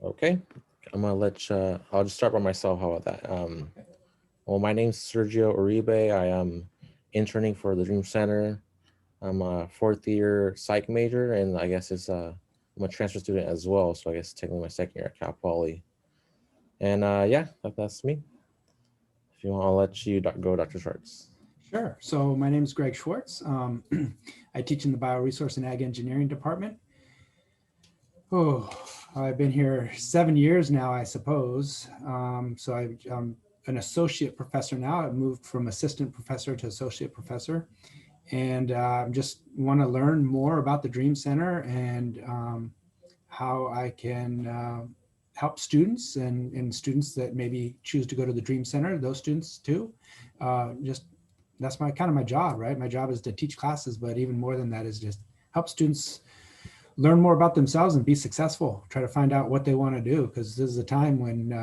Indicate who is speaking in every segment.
Speaker 1: Okay, I'll just start by myself. How about that? Well, my name's Sergio Uribe. I am interning for the Dream Center. I'm a fourth year psych major, and I guess I'm a transfer student as well. So I guess technically my second year at Cal Poly. And yeah, that's me. If you want, I'll let you go, Dr. Schwartz.
Speaker 2: Sure. So my name is Greg Schwartz. I teach in the Bioresource and Ag Engineering Department. Oh, I've been here 7 years now, I suppose. I'm an associate professor now. I've moved from assistant professor to associate professor, and just want to learn more about the Dream Center and how I can help students and students that maybe choose to go to the Dream Center, those students too. Just that's my kind of my job, right? My job is to teach classes, but even more than that is just help students learn more about themselves and be successful. Try to find out what they want to do, because this is a time when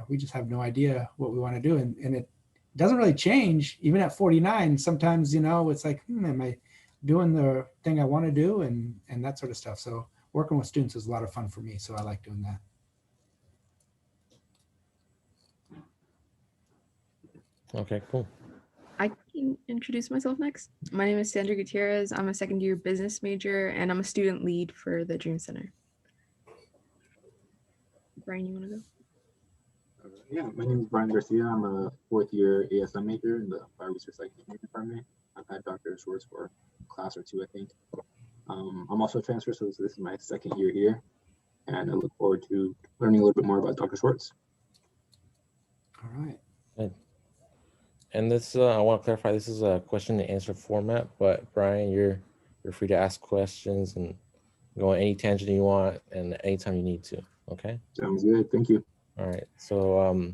Speaker 2: we just have no idea what we want to do, and it doesn't really change even at 49. Sometimes it's like, am I doing the thing I want to do, and that sort of stuff. So working with students is a lot of fun for me, so I like doing that.
Speaker 1: Okay, cool.
Speaker 3: I can introduce myself next. My name is Sandra Gutierrez. I'm a second year business major and I'm a student lead for the Dream Center. Brian, you want to go?
Speaker 4: Yeah, my name is Brian Garcia. I'm a fourth year ASM major in the Bioresource Engineering Department. I've had Dr. Schwartz for a class or two, I think. I'm also a transfer, so this is my second year here, and I look forward to learning a little bit more about Dr. Schwartz.
Speaker 2: All right.
Speaker 1: Good. And this, I want to clarify, this is a question and answer format, but Brian, you're free to ask questions and go on any tangent you want and anytime you need to. Okay.
Speaker 4: Sounds good. Thank you.
Speaker 1: All right. So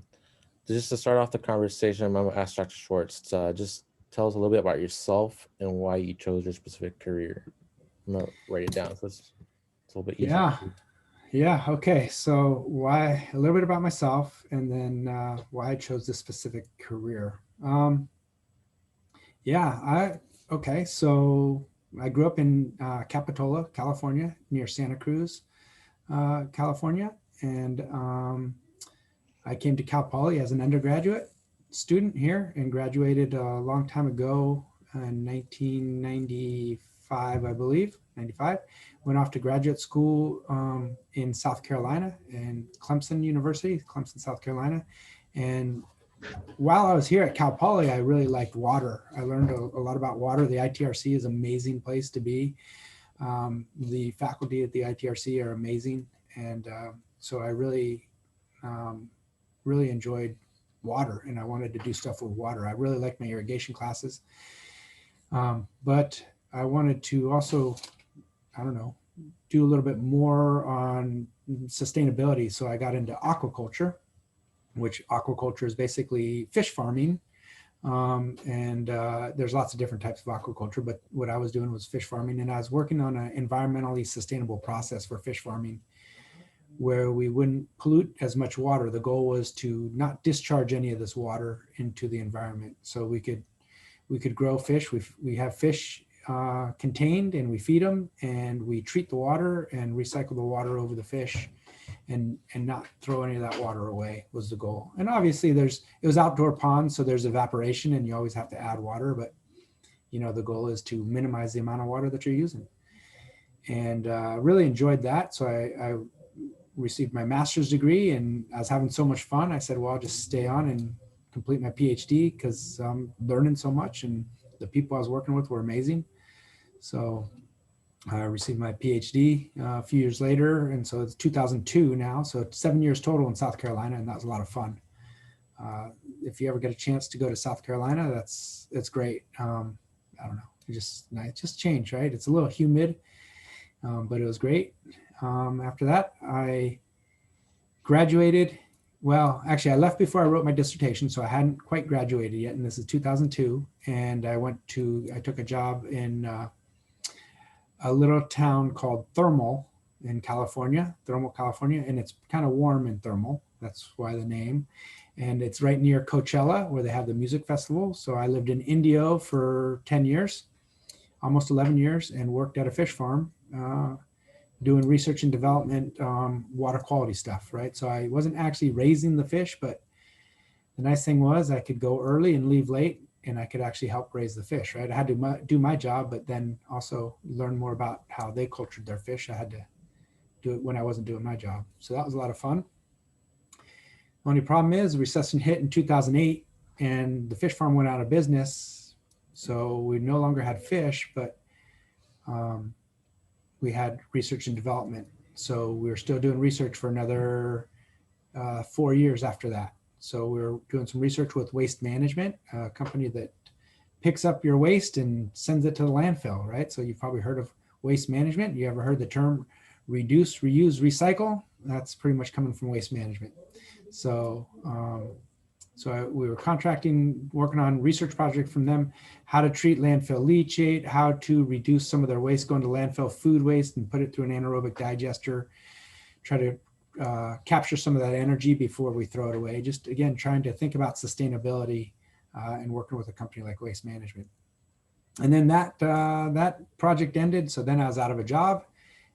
Speaker 1: just to start off the conversation, I'm gonna ask Dr. Schwartz to just tell us a little bit about yourself and why you chose your specific career. I'm gonna write it down so it's a little bit easier.
Speaker 2: Yeah. Okay. So a little bit about myself, and then why I chose this specific career. So I grew up in Capitola, California, near Santa Cruz, California. And I came to Cal Poly as an undergraduate student here and graduated a long time ago in 1995, I believe, 95. Went off to graduate school in South Carolina and Clemson University, Clemson, South Carolina. And while I was here at Cal Poly, I really liked water. I learned a lot about water. The ITRC is an amazing place to be. The faculty at the ITRC are amazing. And so I really enjoyed water, and I wanted to do stuff with water. I really liked my irrigation classes. But I wanted to also, do a little bit more on sustainability. So I got into aquaculture, which aquaculture is basically fish farming. There's lots of different types of aquaculture, but what I was doing was fish farming, and I was working on an environmentally sustainable process for fish farming where we wouldn't pollute as much water. The goal was to not discharge any of this water into the environment. So we could grow fish. We have fish contained, and we feed them, and we treat the water and recycle the water over the fish, and not throw any of that water away was the goal. And obviously it was outdoor ponds, so there's evaporation and you always have to add water, but the goal is to minimize the amount of water that you're using. And really enjoyed that. So I received my master's degree, and I was having so much fun. I said, well, I'll just stay on and complete my PhD because I'm learning so much, and the people I was working with were amazing. So I received my PhD a few years later, and so it's 2002 now. So it's 7 years total in South Carolina, and that was a lot of fun. If you ever get a chance to go to South Carolina, it's great. I don't know, it just changed, right? It's a little humid, but it was great. After that, I graduated. Well, actually, I left before I wrote my dissertation, so I hadn't quite graduated yet, and this is 2002. And I took a job in a little town called Thermal, California, and it's kind of warm in Thermal. That's why the name. And it's right near Coachella, where they have the music festival. So I lived in Indio for 10 years, almost 11 years, and worked at a fish farm doing research and development, water quality stuff, right? So I wasn't actually raising the fish, but the nice thing was I could go early and leave late, and I could actually help raise the fish, right? I had to do my job, but then also learn more about how they cultured their fish. I had to do it when I wasn't doing my job. So that was a lot of fun. Only problem is recession hit in 2008 and the fish farm went out of business. So we no longer had fish, but we had research and development. So we were still doing research for another 4 years after that. So we were doing some research with Waste Management, a company that picks up your waste and sends it to the landfill, right? So you've probably heard of Waste Management. You ever heard the term reduce, reuse, recycle? That's pretty much coming from Waste Management. So, we were contracting, working on research project from them, how to treat landfill leachate, how to reduce some of their waste going to landfill food waste and put it through an anaerobic digester, try to capture some of that energy before we throw it away. Just again, trying to think about sustainability and working with a company like Waste Management. And then that project ended. So then I was out of a job,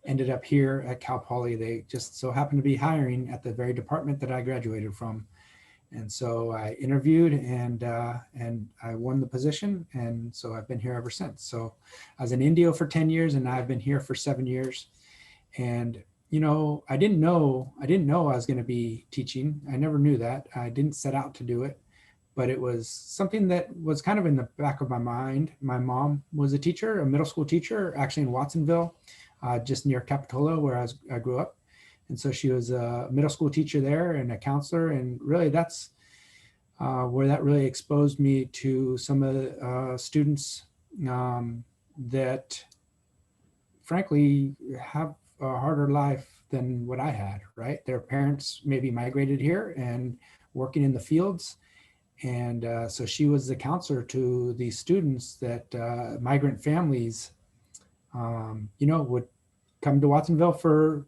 Speaker 2: ended up here at Cal Poly. They just so happened to be hiring at the very department that I graduated from. And so I interviewed and I won the position. And so I've been here ever since. So I was in Indio for 10 years and I've been here for 7 years. And, you know, I didn't know I was going to be teaching. I never knew that. I didn't set out to do it, but it was something that was kind of in the back of my mind. My mom was a teacher, a middle school teacher, actually in Watsonville, just near Capitola, where I grew up. And so she was a middle school teacher there and a counselor. And really that's where that really exposed me to some of the students that frankly have a harder life than what I had, right? Their parents maybe migrated here and working in the fields. And so she was the counselor to these students that migrant families, you know, would come to Watsonville for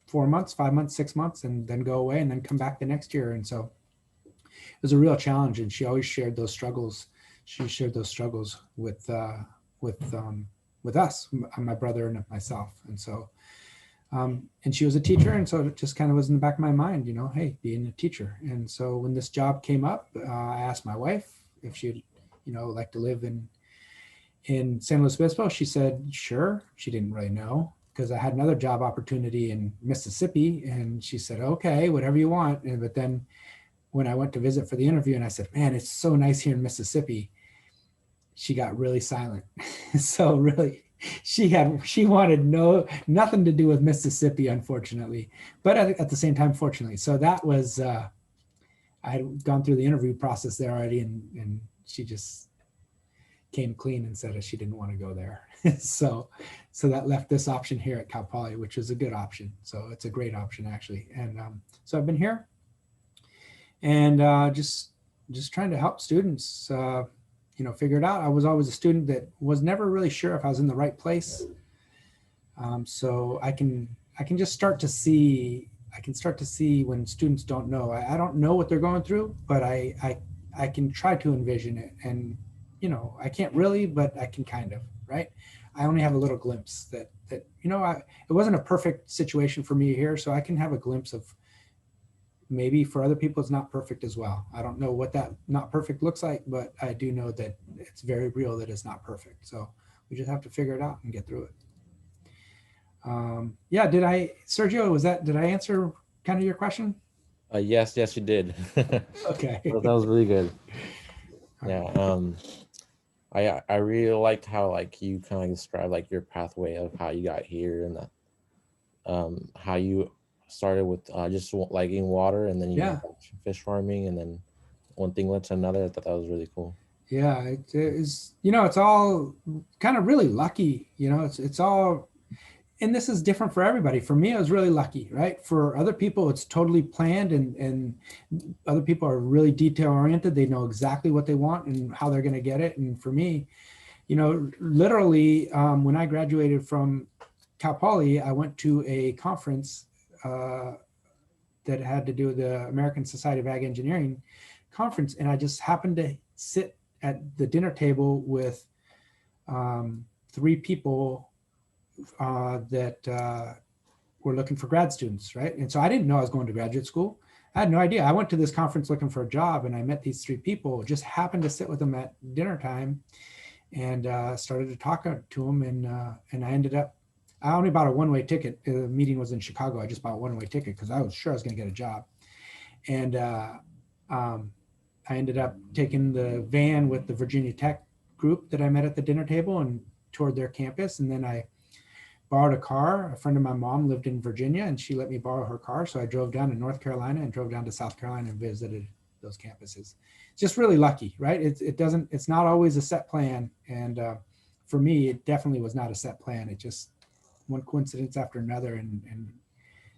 Speaker 2: 4 months, 5 months, 6 months, and then go away and then come back the next year. And so it was a real challenge. And she always shared those struggles. She shared those struggles with us, my brother and myself. And so, and she was a teacher. And so it just kind of was in the back of my mind, you know, hey, being a teacher. And so when this job came up, I asked my wife if she'd, you know, like to live in San Luis Obispo. She said, sure. She didn't really know, because I had another job opportunity in Mississippi. And she said, okay, whatever you want. But then when I went to visit for the interview and I said, man, it's so nice here in Mississippi, she got really silent. So really, she wanted nothing to do with Mississippi, unfortunately, but at the same time, fortunately. So that was, I had gone through the interview process there already, and she just came clean and said that she didn't want to go there. So that left this option here at Cal Poly, which is a good option. So it's a great option actually. And so I've been here and just trying to help students, you know, figure it out. I was always a student that was never really sure if I was in the right place. So I can just start to see, when students don't know. I don't know what they're going through, but I can try to envision it. And, you know, I can't really, but I can kind of, right? I only have a little glimpse that you know, it wasn't a perfect situation for me here. So I can have a glimpse of maybe for other people, it's not perfect as well. I don't know what that not perfect looks like, but I do know that it's very real that it's not perfect. So we just have to figure it out and get through it. Yeah, Sergio, did I answer kind of your question?
Speaker 1: Yes, you did.
Speaker 2: Okay.
Speaker 1: That was really good. Yeah. I really liked how like you kind of described like your pathway of how you got here and how you started with just liking water, and then you
Speaker 2: Yeah.
Speaker 1: went to fish farming, and then one thing led to another. I thought that was really cool.
Speaker 2: Yeah, it is, you know, it's all kind of really lucky, you know, it's all, and this is different for everybody. For me, I was really lucky, right? For other people, it's totally planned, and other people are really detail oriented. They know exactly what they want and how they're going to get it. And for me, you know, literally, when I graduated from Cal Poly, I went to a conference that had to do with the American Society of Ag Engineering conference. And I just happened to sit at the dinner table with 3 people that were looking for grad students, right? And so I didn't know I was going to graduate school. I had no idea. I went to this conference looking for a job, and I met these three people, just happened to sit with them at dinner time, and started to talk to them. And I ended up, I only bought a one-way ticket. The meeting was in Chicago. I just bought a one-way ticket because I was sure I was going to get a job. And I ended up taking the van with the Virginia Tech group that I met at the dinner table and toured their campus. And then I borrowed a car. A friend of my mom lived in Virginia, and she let me borrow her car. So I drove down to North Carolina and drove down to South Carolina and visited those campuses. Just really lucky, right? It's not always a set plan. And for me, it definitely was not a set plan. It just one coincidence after another. And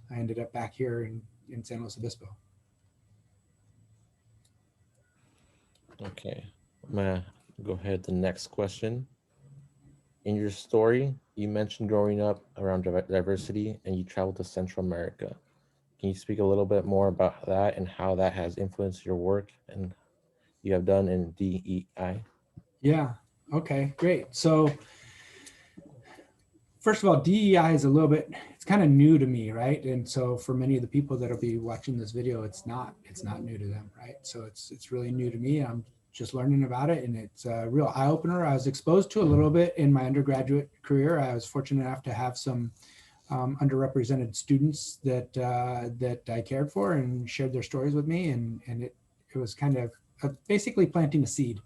Speaker 2: I ended up back here in San Luis Obispo.
Speaker 1: Okay, I'm gonna go ahead to the next question. In your story, you mentioned growing up around diversity and you traveled to Central America. Can you speak a little bit more about that and how that has influenced your work and you have done in DEI?
Speaker 2: Yeah. Okay, great. So first of all, DEI is a little bit, it's kind of new to me, right? And so for many of the people that'll be watching this video, it's not new to them, right? So it's really new to me. I'm just learning about it, and it's a real eye opener. I was exposed to a little bit in my undergraduate career. I was fortunate enough to have some underrepresented students that I cared for and shared their stories with me, and it was kind of basically planting a seed.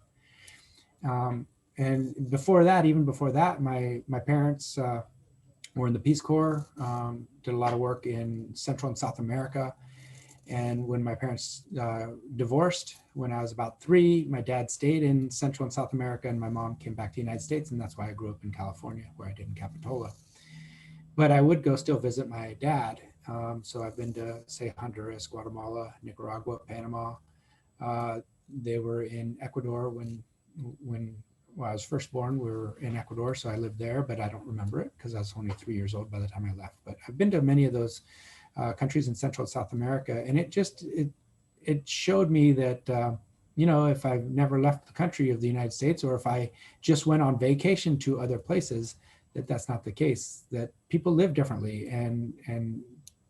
Speaker 2: And before that, even before that, my parents were in the Peace Corps, did a lot of work in Central and South America. And when my parents divorced, when I was about 3, my dad stayed in Central and South America, and my mom came back to the United States. And that's why I grew up in California, where I did in Capitola. But I would go still visit my dad. So I've been to, say, Honduras, Guatemala, Nicaragua, Panama. They were in Ecuador when I was first born. We were in Ecuador, so I lived there, but I don't remember it because I was only 3 years old by the time I left. But I've been to many of those countries in Central and South America, and it showed me that if I've never left the country of the United States, or if I just went on vacation to other places, that's not the case. That people live differently, and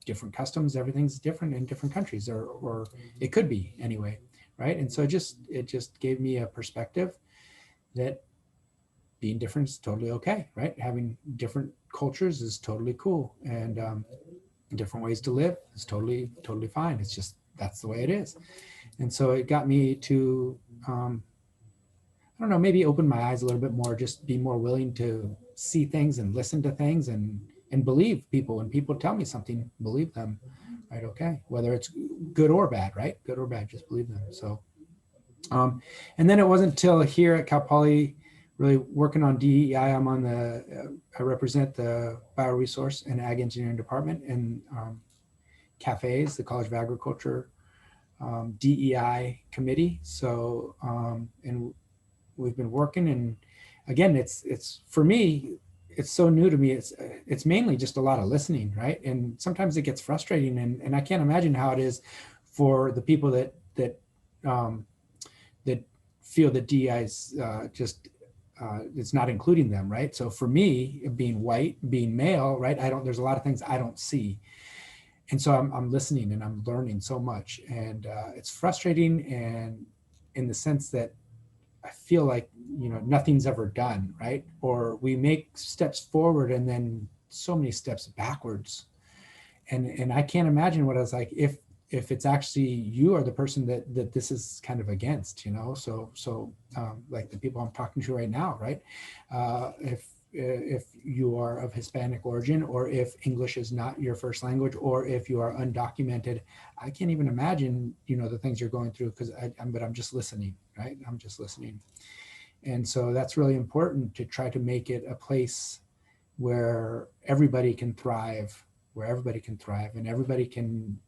Speaker 2: different customs, everything's different in different countries, or it could be anyway, right? And so it just gave me a perspective that being different is totally okay, right? Having different cultures is totally cool, and different ways to live is totally fine. It's just, that's the way it is. And so it got me to, I don't know, maybe open my eyes a little bit more, just be more willing to see things and listen to things and believe people. When people tell me something, believe them, right? Okay, whether it's good or bad, right? Good or bad, just believe them. So, and then it wasn't until here at Cal Poly, really working on DEI, I represent the Bioresource and Ag Engineering Department and CAFEs, the College of Agriculture DEI committee. So, and we've been working, and again, it's for me, it's so new to me. It's mainly just a lot of listening, right? And sometimes it gets frustrating, and I can't imagine how it is for the people that feel that DEI is it's not including them, right? So for me, being white, being male, right, there's a lot of things I don't see. And so I'm listening and I'm learning so much, and it's frustrating, and in the sense that I feel like, nothing's ever done, right? Or we make steps forward and then so many steps backwards. And I can't imagine what it's like if it's actually you are the person that this is kind of against, so like the people I'm talking to right now, right? If you are of Hispanic origin, or if English is not your first language, or if you are undocumented, I can't even imagine, the things you're going through, but I'm just listening, right? I'm just listening. And so that's really important, to try to make it a place where everybody can thrive, and everybody can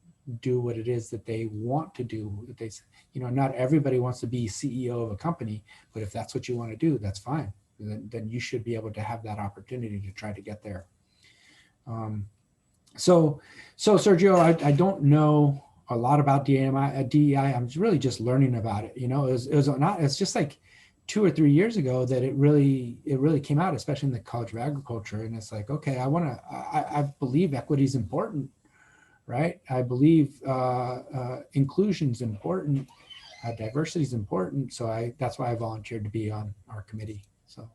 Speaker 2: do what it is that they want to do. Not everybody wants to be CEO of a company, but if that's what you want to do, that's fine. Then you should be able to have that opportunity to try to get there. So Sergio, I don't know a lot about DEI. I'm really just learning about it. It's just like 2 or 3 years ago that it really came out, especially in the College of Agriculture. And it's like, okay, I believe equity is important, right? I believe inclusion is important, diversity is important. So that's why I volunteered to be on our committee. So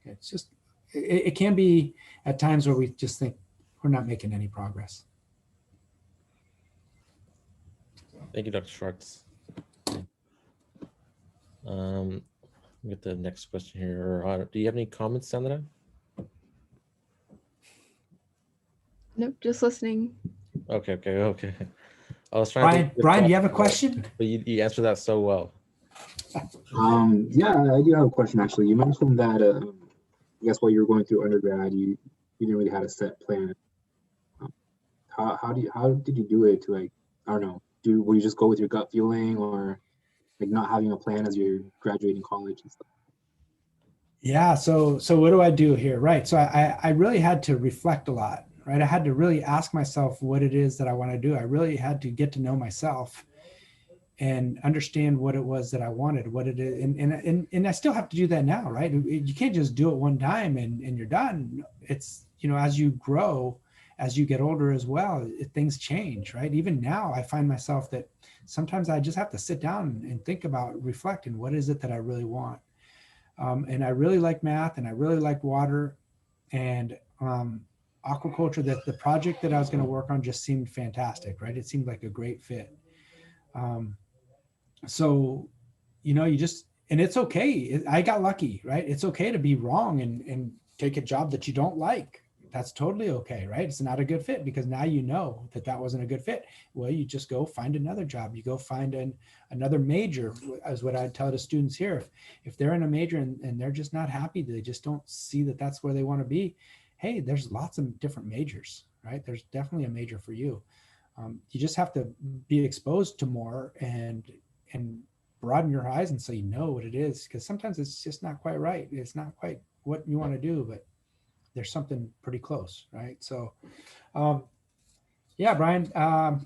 Speaker 2: it's just, it can be at times where we just think we're not making any progress.
Speaker 1: Thank you, Dr. Schwartz. Get the next question here. Do you have any comments, Sandra?
Speaker 3: Nope, just listening.
Speaker 1: Okay. I was trying
Speaker 2: Brian, do you have a question?
Speaker 1: But you answered that so well.
Speaker 4: Yeah, I do have a question actually. You mentioned that I guess while you were going through undergrad, you didn't really have a set plan. How did you do it to, like, I don't know, will you just go with your gut feeling, or like not having a plan as you're graduating college and stuff?
Speaker 2: Yeah. So what do I do here? Right. So I really had to reflect a lot, right? I had to really ask myself what it is that I want to do. I really had to get to know myself and understand what it was that I wanted, what it is. And I still have to do that now, right? You can't just do it one time and you're done. It's, as you grow, as you get older as well, things change, right? Even now, I find myself that sometimes I just have to sit down and think about, reflecting, what is it that I really want? And I really like math, and I really like water, and aquaculture. That the project that I was going to work on just seemed fantastic, right? It seemed like a great fit. So, you just, and it's okay. I got lucky, right? It's okay to be wrong and take a job that you don't like. That's totally okay, right? It's not a good fit, because now you know that wasn't a good fit. Well, you just go find another job. You go find another major, as what I tell the students here. If they're in a major and they're just not happy, they just don't see that that's where they want to be. Hey, there's lots of different majors, right? There's definitely a major for you. You just have to be exposed to more and broaden your horizons so you know what it is, because sometimes it's just not quite right. It's not quite what you want to do, but there's something pretty close, right? So, yeah, Brian, I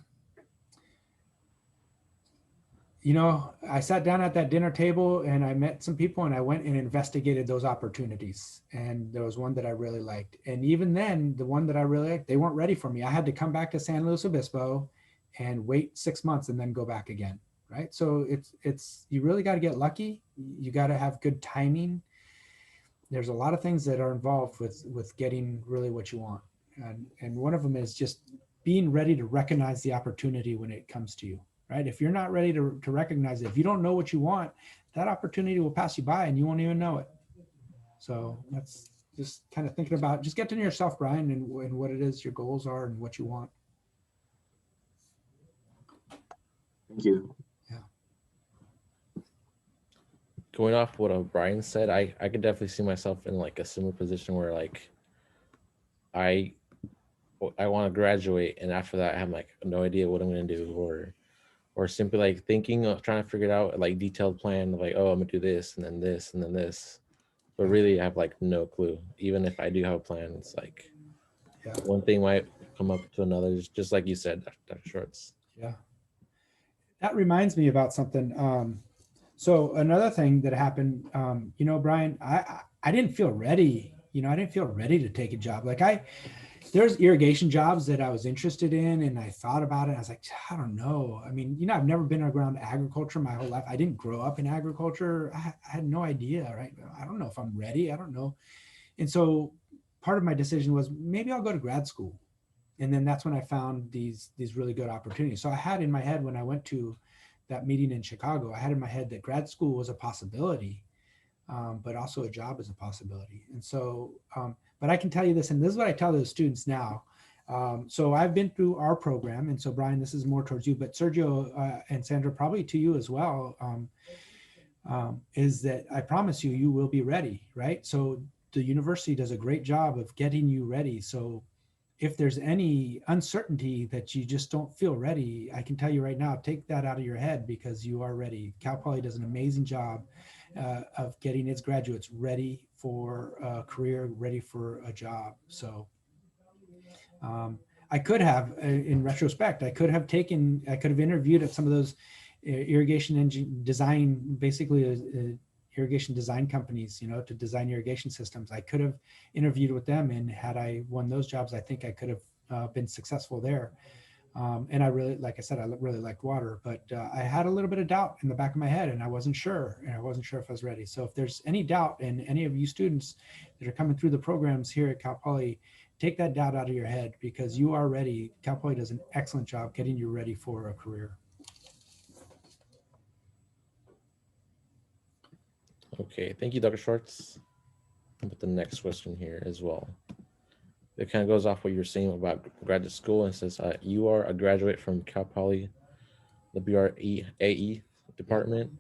Speaker 2: sat down at that dinner table and I met some people, and I went and investigated those opportunities. And there was one that I really liked. And even then, the one that I really liked, they weren't ready for me. I had to come back to San Luis Obispo and wait 6 months and then go back again, right? So it's you really got to get lucky. You got to have good timing. There's a lot of things that are involved with getting really what you want. And one of them is just being ready to recognize the opportunity when it comes to you, right? If you're not ready to recognize it, if you don't know what you want, that opportunity will pass you by and you won't even know it. So that's just kind of thinking about, just get to know yourself, Brian, and what it is your goals are and what you want.
Speaker 4: Thank you.
Speaker 1: Going off what Brian said, I could definitely see myself in like a similar position where like I want to graduate, and after that I have like no idea what I'm going to do, or simply like thinking of trying to figure it out, like detailed plan of like, oh, I'm gonna do this and then this and then this, but really I have like no clue. Even if I do have a plan, it's like one thing might come up to another, just like you said, Dr. Schwartz.
Speaker 2: Yeah, that reminds me about something. So another thing that happened, Brian, I didn't feel ready. I didn't feel ready to take a job. Like there's irrigation jobs that I was interested in, and I thought about it. I was like, I don't know. I mean, I've never been around agriculture my whole life. I didn't grow up in agriculture. I had no idea, right? I don't know if I'm ready. I don't know. And so part of my decision was maybe I'll go to grad school. And then that's when I found these really good opportunities. So I had in my head, when I went to that meeting in Chicago, I had in my head that grad school was a possibility, but also a job is a possibility. And so, but I can tell you this, and this is what I tell the students now. So I've been through our program. And so Brian, this is more towards you, but Sergio and Sandra, probably to you as well, is that I promise you will be ready, right? So the university does a great job of getting you ready. So if there's any uncertainty that you just don't feel ready, I can tell you right now, take that out of your head, because you are ready. Cal Poly does an amazing job of getting its graduates ready for a career, ready for a job. So I could have, in retrospect, I could have interviewed at some of those irrigation engine design, basically irrigation design companies, to design irrigation systems. I could have interviewed with them, and had I won those jobs, I think I could have been successful there. And I really, like I said, I really liked water, but I had a little bit of doubt in the back of my head, and I wasn't sure if I was ready. So if there's any doubt in any of you students that are coming through the programs here at Cal Poly, take that doubt out of your head, because you are ready. Cal Poly does an excellent job getting you ready for a career.
Speaker 1: Okay, thank you, Dr. Schwartz. I'll put the next question here as well. It kind of goes off what you're saying about graduate school, and says you are a graduate from Cal Poly, the BREAE department.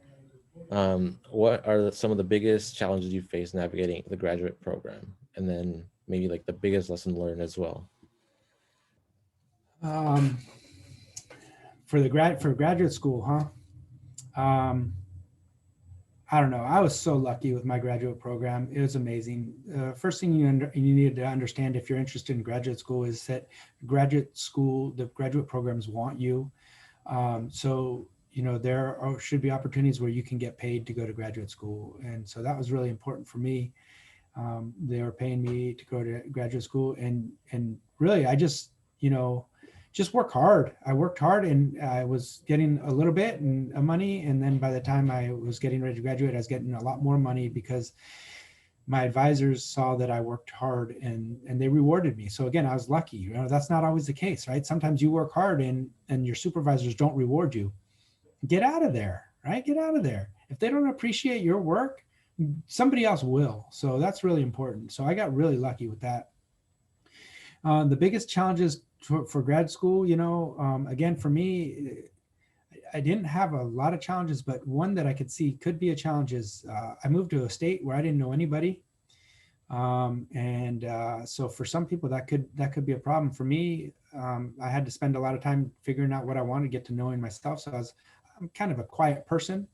Speaker 1: What are some of the biggest challenges you face navigating the graduate program, and then maybe like the biggest lesson learned as well?
Speaker 2: For graduate school, huh? I don't know. I was so lucky with my graduate program. It was amazing. First thing you need to understand if you're interested in graduate school is that the graduate programs want you. So, there should be opportunities where you can get paid to go to graduate school. And so that was really important for me. They were paying me to go to graduate school, and really, I just work hard. I worked hard, and I was getting a little bit of money. And then by the time I was getting ready to graduate, I was getting a lot more money, because my advisors saw that I worked hard, and they rewarded me. So again, I was lucky. That's not always the case, right? Sometimes you work hard and your supervisors don't reward you. Get out of there, right? Get out of there. If they don't appreciate your work, somebody else will. So that's really important. So I got really lucky with that. The biggest challenges for grad school, again, for me, I didn't have a lot of challenges, but one that I could see could be a challenge is I moved to a state where I didn't know anybody. So for some people that could be a problem. For me, I had to spend a lot of time figuring out what I wanted, to get to knowing myself. So I'm kind of a quiet person.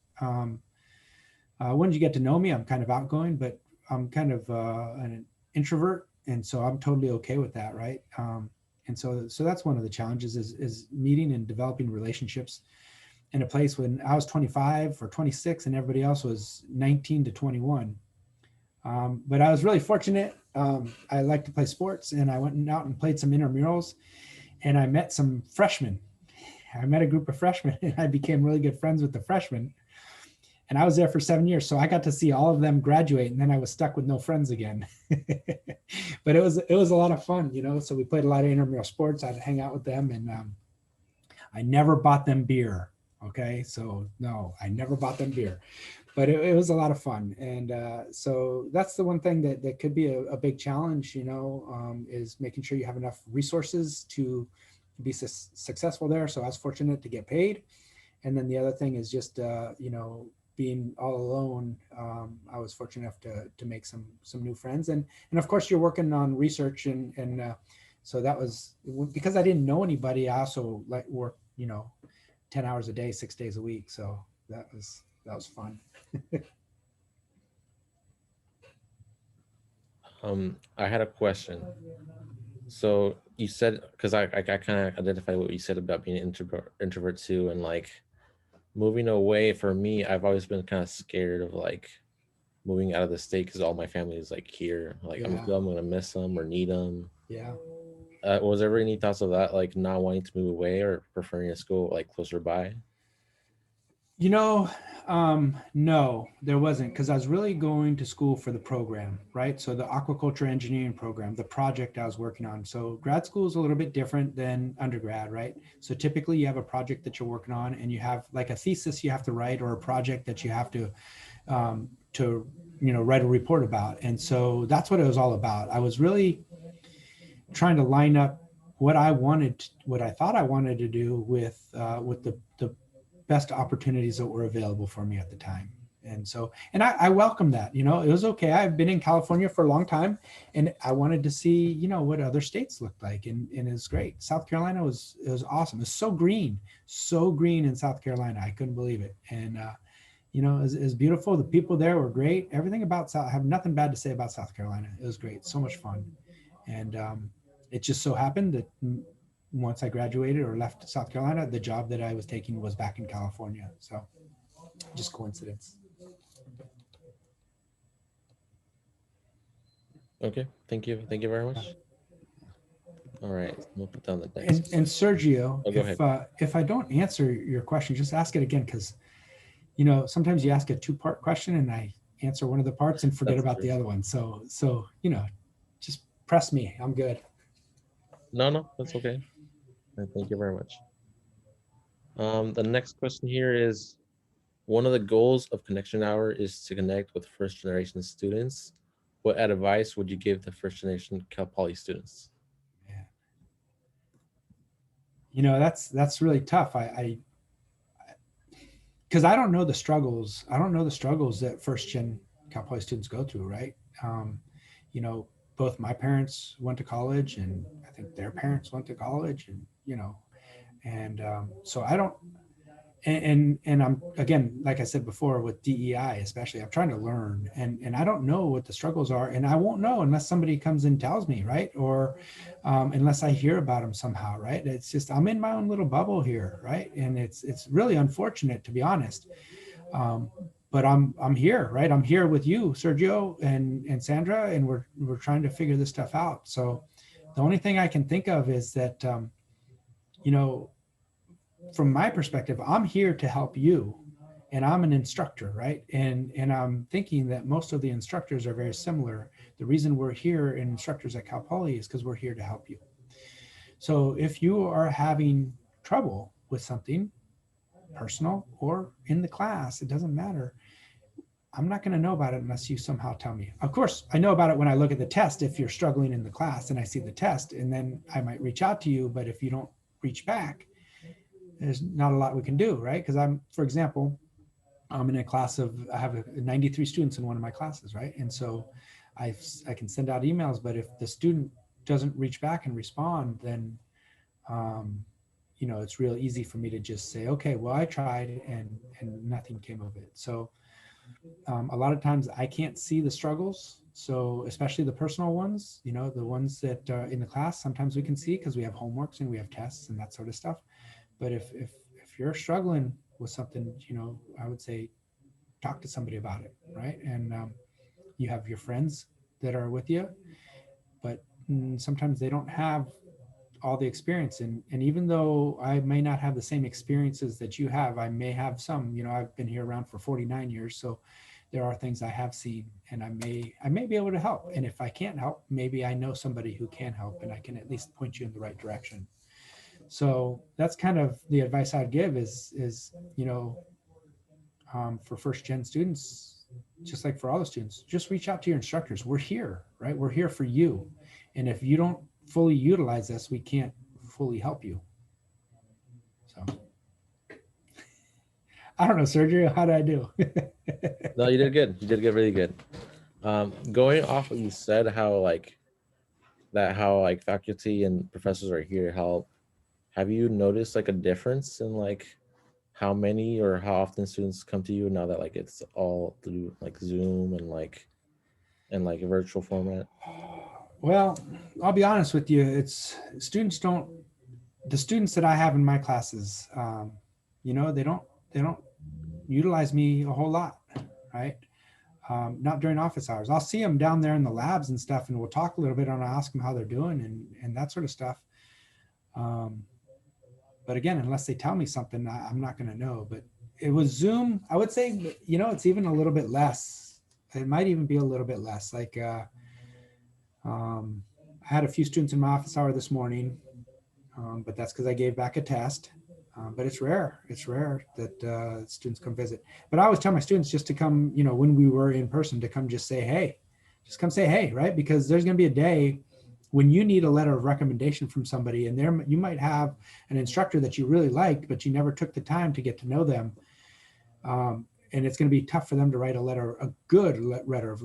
Speaker 2: When you get to know me, I'm kind of outgoing, but I'm kind of an introvert. And so I'm totally okay with that, right? And so that's one of the challenges is meeting and developing relationships in a place when I was 25 or 26 and everybody else was 19 to 21. But I was really fortunate. I like to play sports, and I went out and played some intramurals, and I met some freshmen. I met a group of freshmen, and I became really good friends with the freshmen. And I was there for 7 years. So I got to see all of them graduate, and then I was stuck with no friends again. But it was a lot of fun, so we played a lot of intramural sports. I'd hang out with them, and I never bought them beer. Okay. So no, I never bought them beer, but it was a lot of fun. And so that's the one thing that could be a big challenge, is making sure you have enough resources to be successful there. So I was fortunate to get paid. And then the other thing is just, being all alone. I was fortunate enough to make some new friends. And of course you're working on research, and so that was, because I didn't know anybody, I also work, 10 hours a day, 6 days a week. So that was fun.
Speaker 1: I had a question. So you said, because I kind of identified what you said about being an introvert too, and like moving away. For me, I've always been kind of scared of like moving out of the state, because all my family is like here. Like I'm gonna miss them or need them.
Speaker 2: Yeah.
Speaker 1: Was there ever any thoughts of that, like not wanting to move away or preferring a school like closer by?
Speaker 2: No, there wasn't, because I was really going to school for the program, right? So the aquaculture engineering program, the project I was working on. So grad school is a little bit different than undergrad, right? So typically you have a project that you're working on, and you have like a thesis you have to write, or a project that you have to write a report about. And so that's what it was all about. I was really trying to line up what I thought I wanted to do with the best opportunities that were available for me at the time. And so, and I welcome that, it was okay. I've been in California for a long time, and I wanted to see, what other states looked like. And it was great. South Carolina it was awesome. It was so green in South Carolina. I couldn't believe it. And, it was beautiful. The people there were great. Everything about I have nothing bad to say about South Carolina. It was great. So much fun. And it just so happened that once I graduated or left South Carolina, the job that I was taking was back in California. So just coincidence.
Speaker 1: Okay, thank you. Thank you very much. All right, we'll put down the
Speaker 2: And,
Speaker 1: next.
Speaker 2: and Sergio,
Speaker 1: Oh, go ahead.
Speaker 2: if I don't answer your question, just ask it again, because sometimes you ask a two-part question and I answer one of the parts and forget
Speaker 1: That's
Speaker 2: about
Speaker 1: true.
Speaker 2: the other one. So just press me. I'm good.
Speaker 1: No, no, that's okay. Thank you very much. The next question here is, one of the goals of Connection Hour is to connect with first generation students. What advice would you give the first generation Cal Poly students?
Speaker 2: Yeah. That's really tough. I because I don't know the struggles. I don't know the struggles that first gen Cal Poly students go through, right? Um, you know, both my parents went to college, and I think their parents went to college, and so I don't. And I'm, again, like I said before, with DEI especially, I'm trying to learn, and I don't know what the struggles are, and I won't know unless somebody comes and tells me, right? Or unless I hear about them somehow, right? It's just, I'm in my own little bubble here, right? And it's really unfortunate, to be honest. um, but I'm here, right? I'm here with you, Sergio and Sandra, and we're trying to figure this stuff out. So the only thing I can think of is that you know from my perspective, I'm here to help you, and I'm an instructor, right? And I'm thinking that most of the instructors are very similar. The reason we're here in instructors at Cal Poly is because we're here to help you. So if you are having trouble with something personal or in the class, it doesn't matter. I'm not going to know about it unless you somehow tell me. Of course, I know about it when I look at the test. If you're struggling in the class and I see the test, and then I might reach out to you. But if you don't reach back, there's not a lot we can do, right? Because for example, I'm in a class of, I have 93 students in one of my classes, right? And so I can send out emails, but if the student doesn't reach back and respond, then um, it's real easy for me to just say, okay, well, I tried, and nothing came of it. So a lot of times I can't see the struggles. So especially the personal ones, the ones that in the class, sometimes we can see because we have homeworks and we have tests and that sort of stuff. But if you're struggling with something, I would say talk to somebody about it, right? And you have your friends that are with you, but sometimes they don't have all the experience. And even though I may not have the same experiences that you have, I may have some. I've been here around for 49 years, so there are things I have seen, and I may be able to help. And if I can't help, maybe I know somebody who can help, and I can at least point you in the right direction. So that's kind of the advice I'd give is for first gen students, just like for all the students, just reach out to your instructors. We're here, right? We're here for you. And if you don't fully utilize us, we can't fully help you. So I don't know, Sergio, how did I do?
Speaker 1: No, you did good. You did good, really good. Going off what you said, how like faculty and professors are here to help. Have you noticed like a difference in like how many or how often students come to you now that like it's all through like Zoom and like a virtual format?
Speaker 2: Well, I'll be honest with you. It's the students that I have in my classes, they don't utilize me a whole lot, right? Not during office hours. I'll see them down there in the labs and stuff, and we'll talk a little bit, and I'll ask them how they're doing and that sort of stuff. Um, but again, unless they tell me something, I'm not going to know. But it was Zoom. I would say, it's even a little bit less. It might even be a little bit less. Like I had a few students in my office hour this morning, but that's because I gave back a test. But it's rare. It's rare that students come visit. But I always tell my students just to come, when we were in person, to come just say, hey, just come say, hey, right? Because there's going to be a day when you need a letter of recommendation from somebody, and there you might have an instructor that you really liked, but you never took the time to get to know them. And it's going to be tough for them to write a good letter of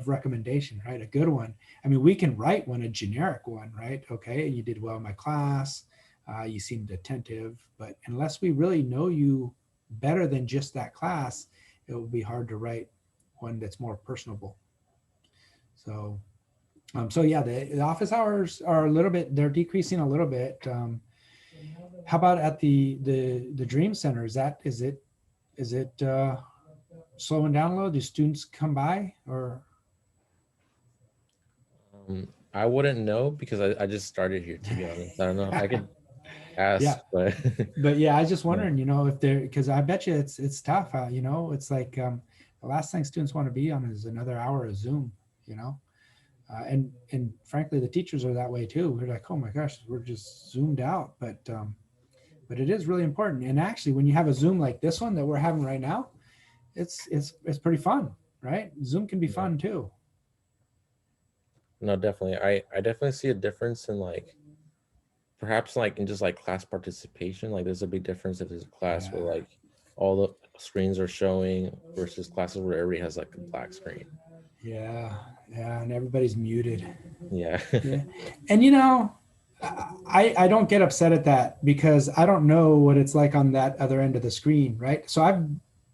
Speaker 2: recommendation, right? A good one. I mean, we can write one, a generic one, right? Okay, you did well in my class. You seemed attentive, but unless we really know you better than just that class, it will be hard to write one that's more personable. So, so yeah, the office hours are a little bit, they're decreasing a little bit. How about at the Dream Center? Is it slowing down a little? Do students come by or?
Speaker 1: I wouldn't know because I just started here, to be honest. I don't know. I could ask,
Speaker 2: Yeah.
Speaker 1: but
Speaker 2: But yeah, I was just
Speaker 1: yeah.
Speaker 2: wondering, you know, if there, because I bet you it's tough. You know, it's like the last thing students want to be on is another hour of Zoom. You know, and frankly, the teachers are that way too. We're like, oh my gosh, we're just zoomed out. But it is really important. And actually, when you have a Zoom like this one that we're having right now, it's pretty fun, right? Zoom can be
Speaker 1: Yeah.
Speaker 2: fun too.
Speaker 1: No, definitely. I definitely see a difference in like perhaps like in just like class participation. Like there's a big difference if there's a class where
Speaker 2: Yeah.
Speaker 1: like all the screens are showing versus classes where everybody has like a black screen.
Speaker 2: Yeah, yeah, and everybody's muted.
Speaker 1: Yeah.
Speaker 2: Yeah, and you know, I don't get upset at that because I don't know what it's like on that other end of the screen, right? So I've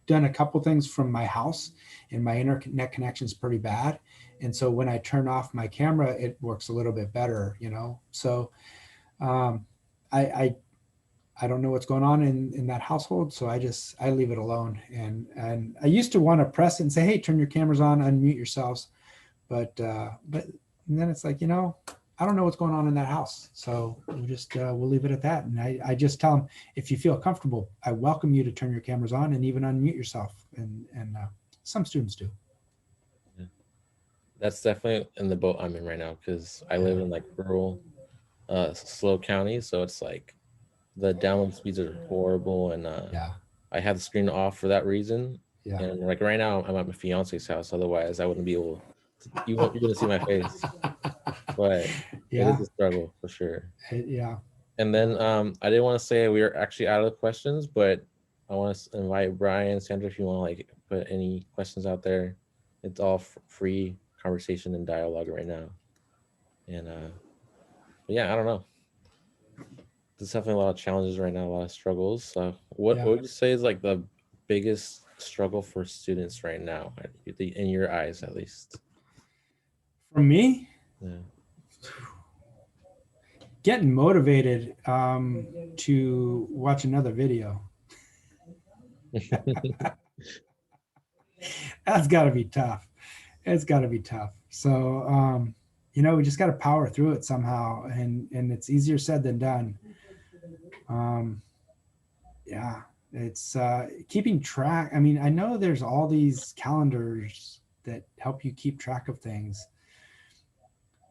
Speaker 2: done a couple things from my house, and my internet connection is pretty bad, and so when I turn off my camera, it works a little bit better, you know. So um, I, I I don't know what's going on in that household, so I leave it alone. And I used to want to press it and say, hey, turn your cameras on, unmute yourselves, but then it's like, you know, I don't know what's going on in that house, so we'll leave it at that. And I just tell them, if you feel comfortable, I welcome you to turn your cameras on and even unmute yourself. And some students do.
Speaker 1: Yeah. That's definitely in the boat I'm in right now because I live in like rural, slow county, so it's like the download speeds are horrible, and
Speaker 2: Yeah,
Speaker 1: I have the screen off for that reason.
Speaker 2: yeah.
Speaker 1: And like right now, I'm at my fiance's house. Otherwise, I wouldn't be able. You won't. You're gonna see my face, but it is
Speaker 2: Yeah,
Speaker 1: a struggle for sure.
Speaker 2: yeah.
Speaker 1: And then I didn't want to say we are actually out of questions, but I want to invite Brian, Sandra, if you want to like put any questions out there. It's all free conversation and dialogue right now. And but yeah, I don't know. There's definitely a lot of challenges right now, a lot of struggles. So what
Speaker 2: Yeah.
Speaker 1: would you say is like the biggest struggle for students right now, in your eyes at least?
Speaker 2: For me,
Speaker 1: Yeah.
Speaker 2: getting motivated to watch another video. That's got to be tough. It's got to be tough. So, you know, we just got to power through it somehow, and it's easier said than done. Um, yeah, it's keeping track. I mean, I know there's all these calendars that help you keep track of things,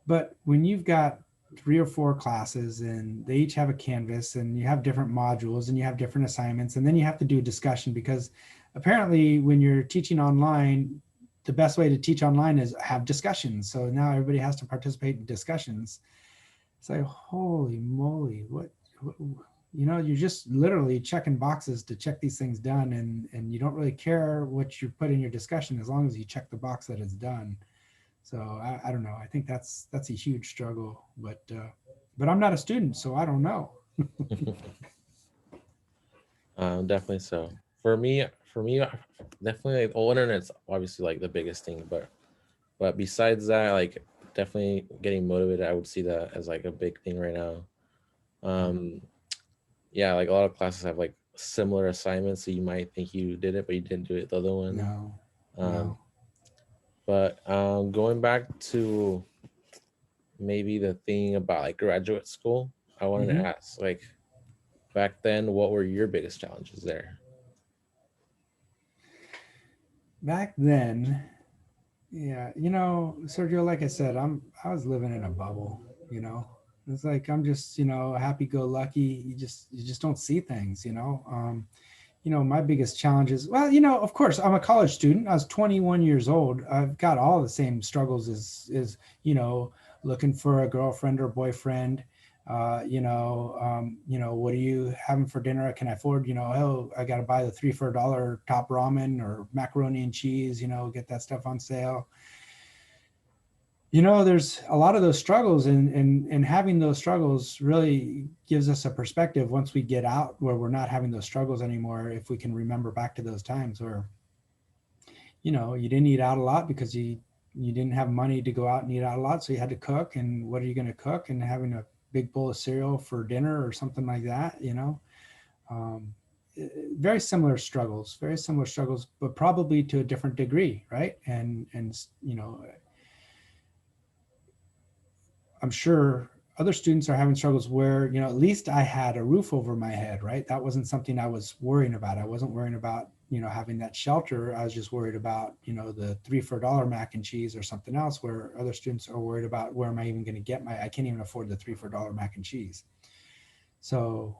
Speaker 2: but when you've got 3 or 4 classes and they each have a canvas and you have different modules and you have different assignments, and then you have to do a discussion because apparently when you're teaching online, the best way to teach online is have discussions. So now everybody has to participate in discussions. It's like, holy moly, what you know, you're just literally checking boxes to check these things done, and you don't really care what you put in your discussion as long as you check the box that it's done. So I don't know. I think that's a huge struggle, but I'm not a student, so I don't know.
Speaker 1: Definitely so. For me, definitely like, well, internet's obviously like the biggest thing, but besides that, like definitely getting motivated, I would see that as like a big thing right now. Um, yeah, like a lot of classes have like similar assignments, so you might think you did it, but you didn't do it the other one.
Speaker 2: No,
Speaker 1: Um,
Speaker 2: no.
Speaker 1: but going back to maybe the thing about like graduate school, I wanted to
Speaker 2: Hmm.
Speaker 1: ask, like back then, what were your biggest challenges there?
Speaker 2: Back then, yeah, you know, Sergio, like I said, I was living in a bubble, you know. It's like I'm just, you know, happy go lucky. You just don't see things, you know. You know, my biggest challenges, well, you know, of course, I'm a college student. I was 21 years old. I've got all the same struggles as you know, looking for a girlfriend or boyfriend. You know, what are you having for dinner? Can I afford, you know, oh, I got to buy the 3 for $1 top ramen or macaroni and cheese, you know, get that stuff on sale. You know, there's a lot of those struggles, and having those struggles really gives us a perspective once we get out where we're not having those struggles anymore. If we can remember back to those times where, you know, you didn't eat out a lot because you didn't have money to go out and eat out a lot, so you had to cook. And what are you going to cook? And having a big bowl of cereal for dinner or something like that, you know. um, very similar struggles, but probably to a different degree, right? And you know, I'm sure other students are having struggles where, you know, at least I had a roof over my head, right? That wasn't something I was worrying about. I wasn't worrying about, you know, having that shelter. I was just worried about, you know, the 3 for $1 mac and cheese or something else, where other students are worried about where am I even going to get I can't even afford the 3 for $1 mac and cheese. So,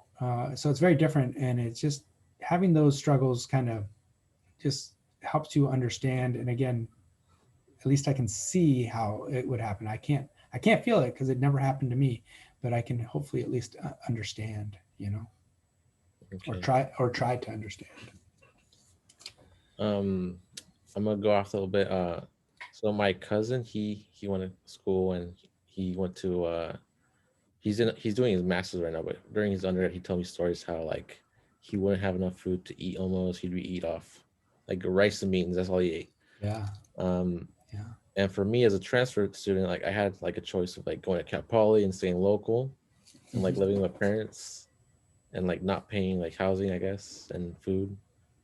Speaker 2: so it's very different. And it's just having those struggles kind of just helps you understand. And again, at least I can see how it would happen. I can't feel it because it never happened to me, but I can hopefully at least understand, you know, or
Speaker 1: Okay.
Speaker 2: try to understand.
Speaker 1: I'm gonna go off a little bit. So my cousin, he went to school and he went to he's doing his master's right now, but during his undergrad, he told me stories how like he wouldn't have enough food to eat almost. He'd be eat off like rice and beans. That's all he ate.
Speaker 2: Yeah.
Speaker 1: Um,
Speaker 2: Yeah.
Speaker 1: and for me as a transfer student, like I had like a choice of like going to Cal Poly and staying local and like living with my parents and like not paying like housing, I guess, and food,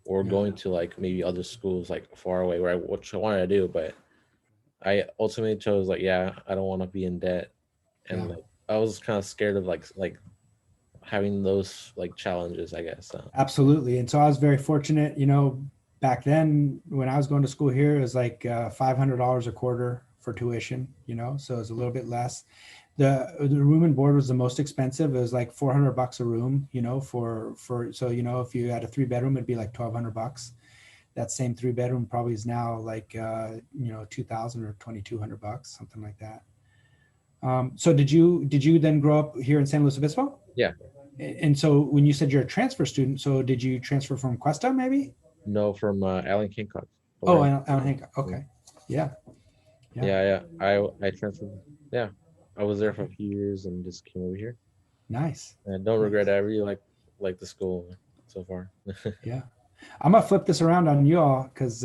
Speaker 1: or
Speaker 2: Yeah.
Speaker 1: going to like maybe other schools like far away where which I wanted to do, but I ultimately chose like, yeah, I don't want to be in debt, and
Speaker 2: Yeah.
Speaker 1: like I was kind of scared of like having those like challenges, I guess.
Speaker 2: Absolutely. And so I was very fortunate, you know, back then when I was going to school here, it was like $500 a quarter for tuition, you know, so it was a little bit less. The room and board was the most expensive. It was like $400 a room, you know, so, you know, if you had a 3-bedroom, it'd be like $1,200. That same 3-bedroom probably is now like, you know, 2,000 or $2,200, something like that. So did you then grow up here in San Luis Obispo?
Speaker 1: Yeah.
Speaker 2: And so when you said you're a transfer student, so did you transfer from Cuesta maybe?
Speaker 1: No, from Allen Kincock.
Speaker 2: Oh, Alan Hancock. Okay. Yeah. Yeah.
Speaker 1: Yeah, yeah. I transferred. Yeah, I was there for a
Speaker 2: Okay.
Speaker 1: few years and just came over here.
Speaker 2: Nice.
Speaker 1: And I don't regret
Speaker 2: Nice.
Speaker 1: it. I really like the school so far.
Speaker 2: Yeah. I'm gonna flip this around on you all because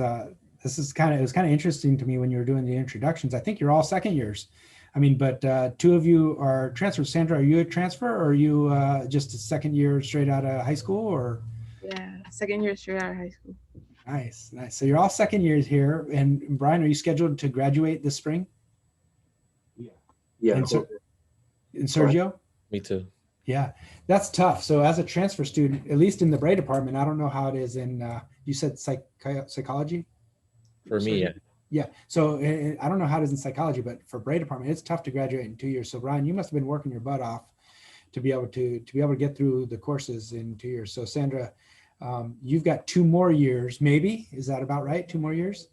Speaker 2: this is it was kind of interesting to me when you were doing the introductions. I think you're all second years. I mean, but 2 of you are transfers. Sandra, are you a transfer or are you just a second year straight out of high school or?
Speaker 3: Yeah, second year straight out of high school.
Speaker 2: Nice, nice. So you're all second years here. And Brian, are you scheduled to graduate this spring?
Speaker 4: Yeah.
Speaker 2: And,
Speaker 4: Cool.
Speaker 2: and Sergio?
Speaker 1: Me too.
Speaker 2: Yeah, that's tough. So as a transfer student, at least in the Bray department, I don't know how it is in, you said psychology?
Speaker 1: For me, yeah.
Speaker 2: Yeah. So I don't know how it is in psychology, but for Bray department, it's tough to graduate in 2 years. So Brian, you must have been working your butt off to be able to get through the courses in 2 years. So Sandra, you've got 2 more years, maybe. Is that about right? 2 more years?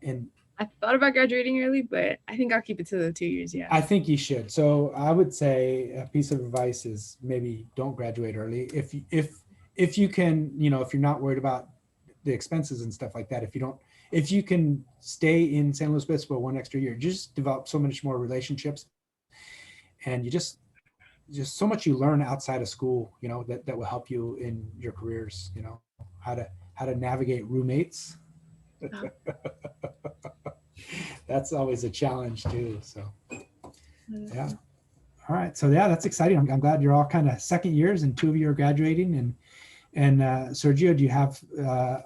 Speaker 2: And
Speaker 3: I thought about graduating early, but I think I'll keep it to the 2 years. Yeah.
Speaker 2: I think you should. So I would say a piece of advice is maybe don't graduate early. If you can, you know, if you're not worried about the expenses and stuff like that, if you can stay in San Luis Obispo 1 extra year, just develop so much more relationships, and you just so much you learn outside of school, you know, that will help you in your careers. You know, how to navigate roommates.
Speaker 3: Oh.
Speaker 2: That's always a challenge too. So yeah. All right. So yeah, that's exciting. I'm glad you're all kind of second years and 2 of you are graduating. And Sergio, do you have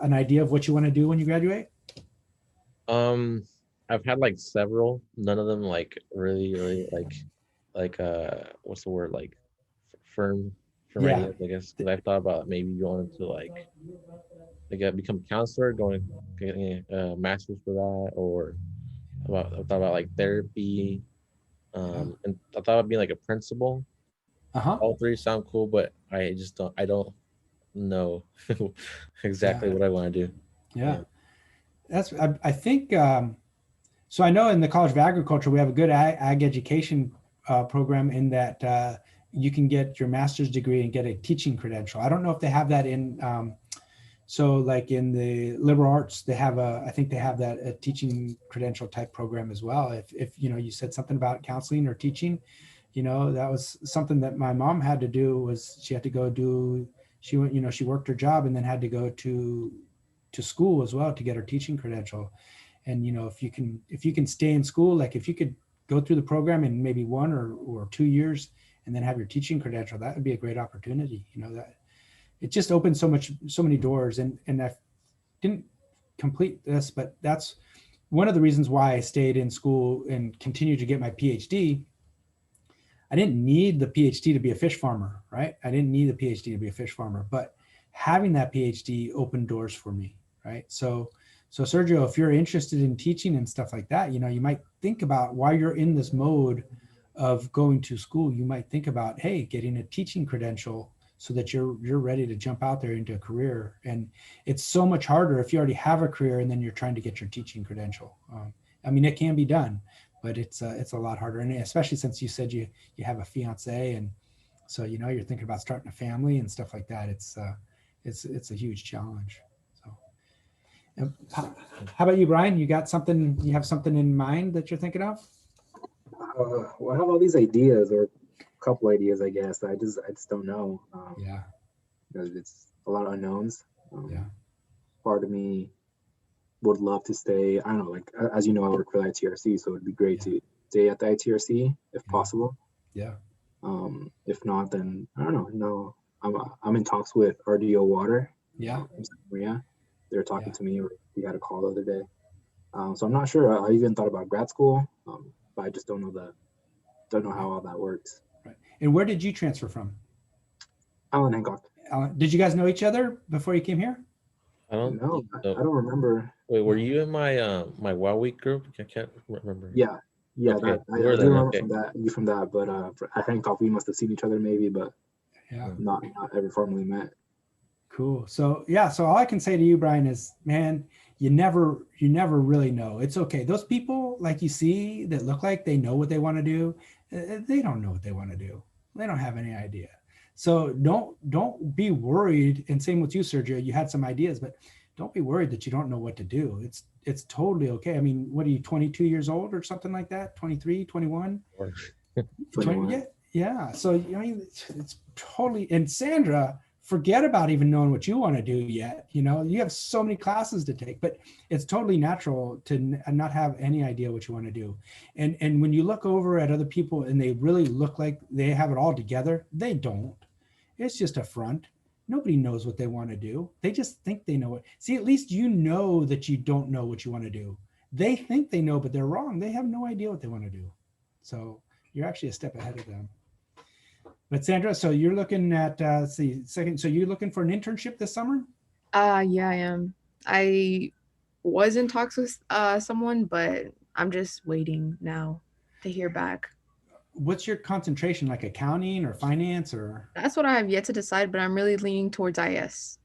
Speaker 2: an idea of what you want to do when you graduate?
Speaker 1: I've had like several. None of them like really like what's the word, like firm
Speaker 2: Yeah.
Speaker 1: ideas, I guess. Because I've thought about maybe going to like become a counselor, getting a master's for that, or I thought about like therapy. And I thought about being like a principal.
Speaker 2: Uh-huh.
Speaker 1: All three sound cool, but I don't know exactly
Speaker 2: Yeah.
Speaker 1: what I want to do.
Speaker 2: Yeah. That's I think so I know in the College of Agriculture we have a good ag education program in that you can get your master's degree and get a teaching credential. I don't know if they have that in so like in the liberal arts, I think they have that a teaching credential type program as well. If you know, you said something about counseling or teaching, you know, that was something that my mom had to do. Was she had to go do, she went, you know, she worked her job and then had to go to school as well to get her teaching credential. And you know, if you can stay in school, like if you could go through the program in maybe 1 or 2 years and then have your teaching credential, that would be a great opportunity. You know, that it just opens so many doors. And I didn't complete this, but that's one of the reasons why I stayed in school and continued to get my PhD, I didn't need the PhD to be a fish farmer, right? I didn't need the PhD to be a fish farmer, but having that PhD opened doors for me, right? So Sergio, if you're interested in teaching and stuff like that, you might think about, while you're in this mode of going to school, you might think about, hey, getting a teaching credential so that you're ready to jump out there into a career. And it's so much harder if you already have a career and then you're trying to get your teaching credential. I mean, it can be done, but it's a lot harder. And especially since you said you have a fiance, and so, you're thinking about starting a family and stuff like that. It's a huge challenge. So how about you, Brian? You have something in mind that you're thinking of?
Speaker 4: Well, I have all these ideas, or a couple ideas, I guess. I just don't know.
Speaker 2: Yeah.
Speaker 4: It's a lot of unknowns.
Speaker 2: Yeah.
Speaker 4: Part of me would love to stay. I don't know, like, as you know, I work for the ITRC, so it'd be great to stay at the ITRC if possible.
Speaker 2: Yeah.
Speaker 4: If not, then I don't know. No, I'm in talks with RDO Water.
Speaker 2: Yeah.
Speaker 4: Maria. They're talking to me. We had a call the other day. So I'm not sure. I even thought about grad school, but I just don't know how all that works.
Speaker 2: Right. And where did you transfer from?
Speaker 4: Alan Hancock.
Speaker 2: Alan, did you guys know each other before you came here?
Speaker 1: I don't
Speaker 4: No,
Speaker 1: so.
Speaker 4: I don't remember.
Speaker 1: Wait, were you in my my WoW Week group? I can't remember.
Speaker 4: Yeah,
Speaker 1: Okay,
Speaker 4: I
Speaker 1: you were
Speaker 4: do
Speaker 1: then,
Speaker 4: remember
Speaker 1: okay.
Speaker 4: from that. But at Hancock, we must have seen each other maybe, but
Speaker 2: Yeah.
Speaker 4: not ever formally met.
Speaker 2: Cool. So all I can say to you, Brian, is, man, you never really know. It's okay. Those people like you see that look like they know what they want to do, they don't know what they want to do. They don't have any idea. So don't be worried. And same with you, Sergio. You had some ideas, but don't be worried that you don't know what to do. It's totally okay. I mean, what are you, 22 years old or something like that? 23, 21?
Speaker 4: 21.
Speaker 2: Yeah. So, it's totally, and Sandra, forget about even knowing what you want to do yet. You have so many classes to take, but it's totally natural to not have any idea what you want to do. And when you look over at other people and they really look like they have it all together, they don't. It's just a front. Nobody knows what they want to do. They just think they know it. See, at least you know that you don't know what you want to do. They think they know, but they're wrong. They have no idea what they want to do. So you're actually a step ahead of them. But Sandra, so you're looking at, so you're looking for an internship this summer?
Speaker 3: Yeah, I am. I was in talks with someone, but I'm just waiting now to hear back.
Speaker 2: What's your concentration, like accounting or finance or?
Speaker 3: That's what I have yet to decide, but I'm really leaning towards IS.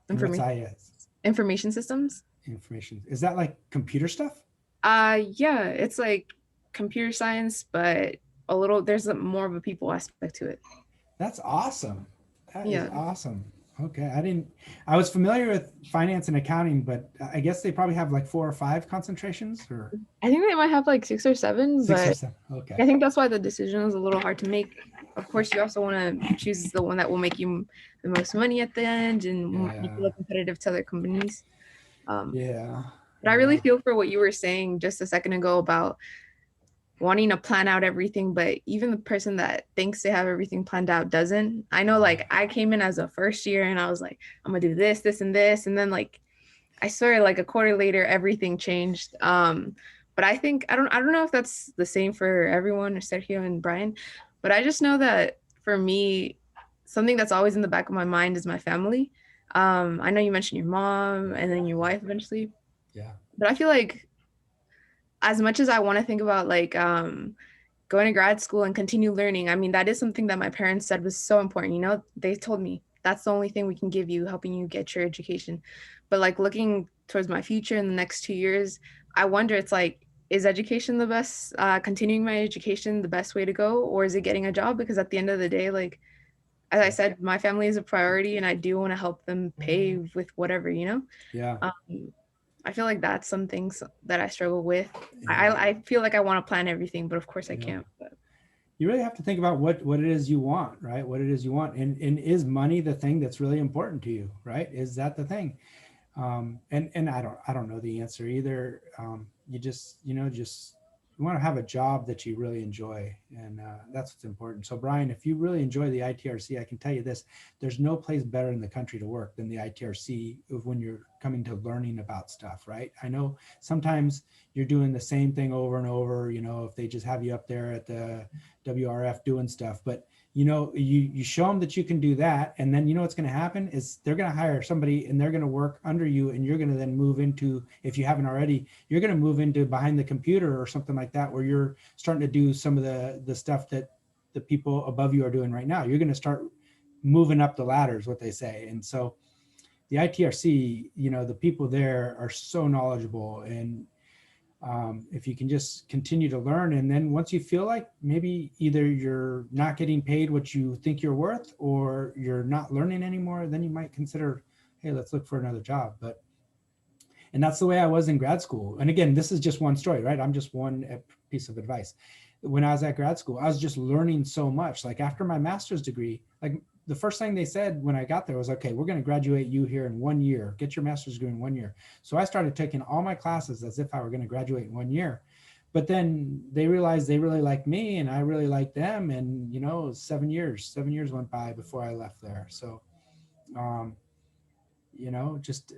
Speaker 2: What's IS?
Speaker 3: Information systems.
Speaker 2: Information. Is that like computer stuff?
Speaker 3: Yeah, it's like computer science, but there's more of a people aspect to it.
Speaker 2: That's awesome. That is awesome. Okay. I was familiar with finance and accounting, but I guess they probably have like 4 or 5 concentrations, or
Speaker 3: I think they might have like 6 or 7,
Speaker 2: 6
Speaker 3: but
Speaker 2: or 7. Okay.
Speaker 3: I think that's why the decision is a little hard to make. Of course, you also want to choose the one that will make you the most money at the end and make you look competitive to other companies. But I really feel for what you were saying just a second ago about wanting to plan out everything, but even the person that thinks they have everything planned out doesn't. I know, like, I came in as a first year and I was like, I'm gonna do this, this, and this, and then like I swear, like a quarter later, everything changed. But I think I don't know if that's the same for everyone, Sergio and Brian, but I just know that for me, something that's always in the back of my mind is my family. I know you mentioned your mom and then your wife eventually.
Speaker 2: Yeah.
Speaker 3: But I feel like as much as I want to think about like going to grad school and continue learning, I mean, that is something that my parents said was so important. They told me that's the only thing we can give you, helping you get your education. But like looking towards my future in the next 2 years, I wonder, it's like, is education the best, continuing my education the best way to go, or is it getting a job? Because at the end of the day, like, as I said, my family is a priority and I do want to help them pay with whatever,
Speaker 2: Yeah.
Speaker 3: I feel like that's some things that I struggle with. I feel like I want to plan everything, but of course I can't. But
Speaker 2: you really have to think about what it is you want, right? What it is you want. And is money the thing that's really important to you, right? Is that the thing? And I don't know the answer either. You just you want to have a job that you really enjoy, and that's what's important. So Brian, if you really enjoy the ITRC, I can tell you this: there's no place better in the country to work than the ITRC when you're coming to learning about stuff, right? I know sometimes you're doing the same thing over and over, you know, if they just have you up there at the WRF doing stuff, but you know, you show them that you can do that, and then you know what's going to happen is they're going to hire somebody and they're going to work under you, and you're going to then move into, if you haven't already, you're going to move into behind the computer or something like that, where you're starting to do some of the stuff that the people above you are doing right now. You're going to start moving up the ladder is what they say. And so the ITRC, you know, the people there are so knowledgeable, and if you can just continue to learn, and then once you feel like maybe either you're not getting paid what you think you're worth, or you're not learning anymore, then you might consider, hey, let's look for another job. But, and that's the way I was in grad school. And again, this is just one story, right? I'm just one piece of advice. When I was at grad school, I was just learning so much. Like after my master's degree, like the first thing they said when I got there was, okay, we're going to graduate you here in 1 year, get your master's degree in 1 year. So I started taking all my classes as if I were going to graduate in 1 year. But then they realized they really liked me and I really liked them. And, you know, 7 years went by before I left there. So, you know, just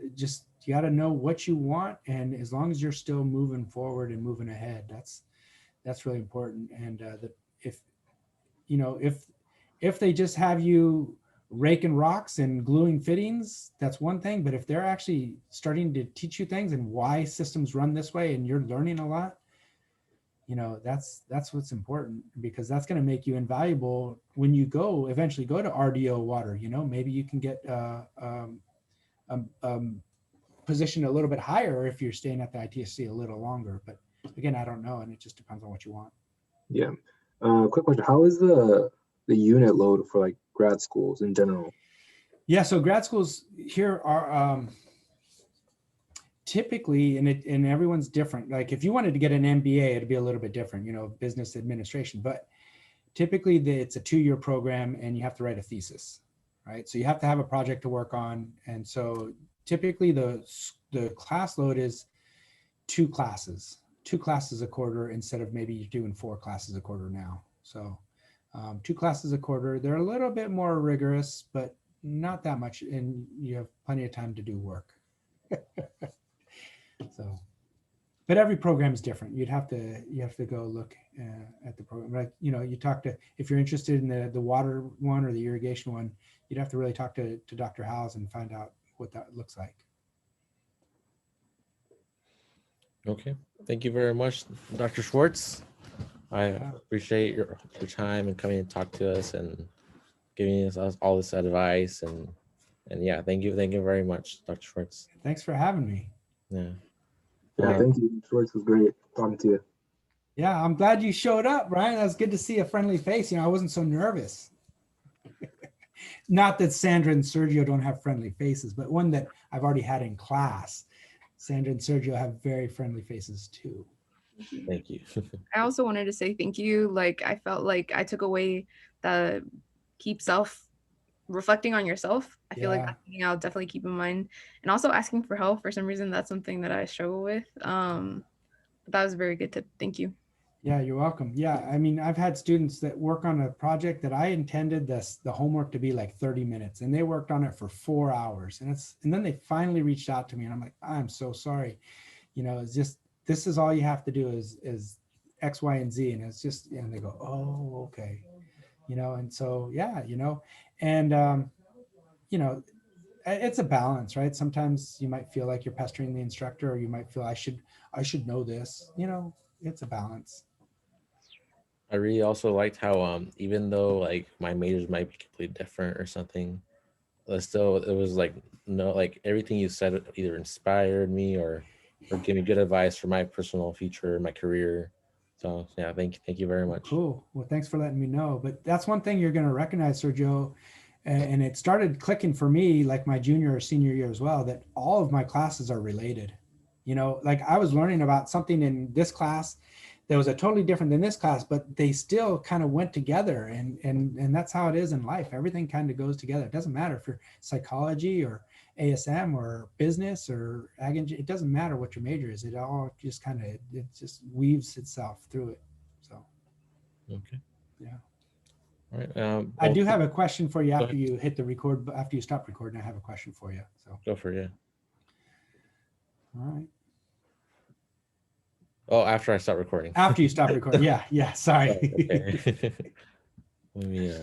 Speaker 2: you got to know what you want. And as long as you're still moving forward and moving ahead, that's really important. And if, you know, if they just have you raking rocks and gluing fittings, that's one thing. But if they're actually starting to teach you things and why systems run this way, and you're learning a lot, you know, that's what's important, because that's going to make you invaluable when you eventually go to RDO water. You know, maybe you can get position a little bit higher if you're staying at the ITSC a little longer. But again, I don't know, and it just depends on what you want.
Speaker 4: Yeah. Quick question: how is the unit load for like grad schools in general?
Speaker 2: Yeah, so grad schools here are typically, and everyone's different. Like if you wanted to get an MBA, it'd be a little bit different, you know, business administration. But typically it's a 2-year program and you have to write a thesis, right? So you have to have a project to work on. And so typically the class load is 2 classes a quarter, instead of maybe you're doing 4 classes a quarter now. So 2 classes a quarter. They're a little bit more rigorous, but not that much, and you have plenty of time to do work. So, but every program is different. You have to go look at the program. Like, you know, you talk to, if you're interested in the water one or the irrigation one, you'd have to really talk to Dr. Howes and find out what that looks like.
Speaker 1: Okay, thank you very much, Dr. Schwartz. I appreciate your time and coming and talk to us and giving us all this advice, and yeah, thank you very much, Dr. Schwartz.
Speaker 2: Thanks for having me.
Speaker 1: Yeah.
Speaker 4: Thank you. Schwartz was great talking to you.
Speaker 2: Yeah, I'm glad you showed up, Brian. That was good to see a friendly face. You know, I wasn't so nervous. Not that Sandra and Sergio don't have friendly faces, but one that I've already had in class. Sandra and Sergio have very friendly faces too.
Speaker 1: Thank you.
Speaker 3: I also wanted to say thank you. Like, I felt like I took away the keep reflecting on yourself. I feel like that's something I'll definitely keep in mind. And also asking for help. For some reason, that's something that I struggle with. But that was a very good tip. Thank you.
Speaker 2: Yeah, you're welcome. Yeah, I mean, I've had students that work on a project that I intended the homework to be like 30 minutes, and they worked on it for 4 hours. And then they finally reached out to me, and I'm like, I'm so sorry. You know, it's just, this is all you have to do is X, Y, and Z. And it's just, and they go, oh, okay. You know, and so, yeah, you know, and, you know, it's a balance, right? Sometimes you might feel like you're pestering the instructor, or you might feel I should know this, you know, it's a balance.
Speaker 1: I really also liked how even though like my majors might be completely different or something, still it was like, no, like everything you said either inspired me or gave me good advice for my personal future, my career. So yeah, thank you very much.
Speaker 2: Cool. Well, thanks for letting me know. But that's one thing you're going to recognize, Sergio, and it started clicking for me like my junior or senior year as well, that all of my classes are related. You know, like I was learning about something in this class that was a totally different than this class, but they still kind of went together, and that's how it is in life. Everything kind of goes together. It doesn't matter if you're psychology or ASM or business or ag, it doesn't matter what your major is. It all just kind of, it just weaves itself through it. So,
Speaker 1: okay.
Speaker 2: Yeah.
Speaker 1: All right.
Speaker 2: I
Speaker 1: well,
Speaker 2: do have a question for you after
Speaker 1: ahead.
Speaker 2: you hit the record, but after you stop recording, I have a question for you. So,
Speaker 1: Go for it. Yeah.
Speaker 2: all right.
Speaker 1: Oh, after I start recording.
Speaker 2: After you stop recording. Yeah. Sorry.
Speaker 1: Okay. Let me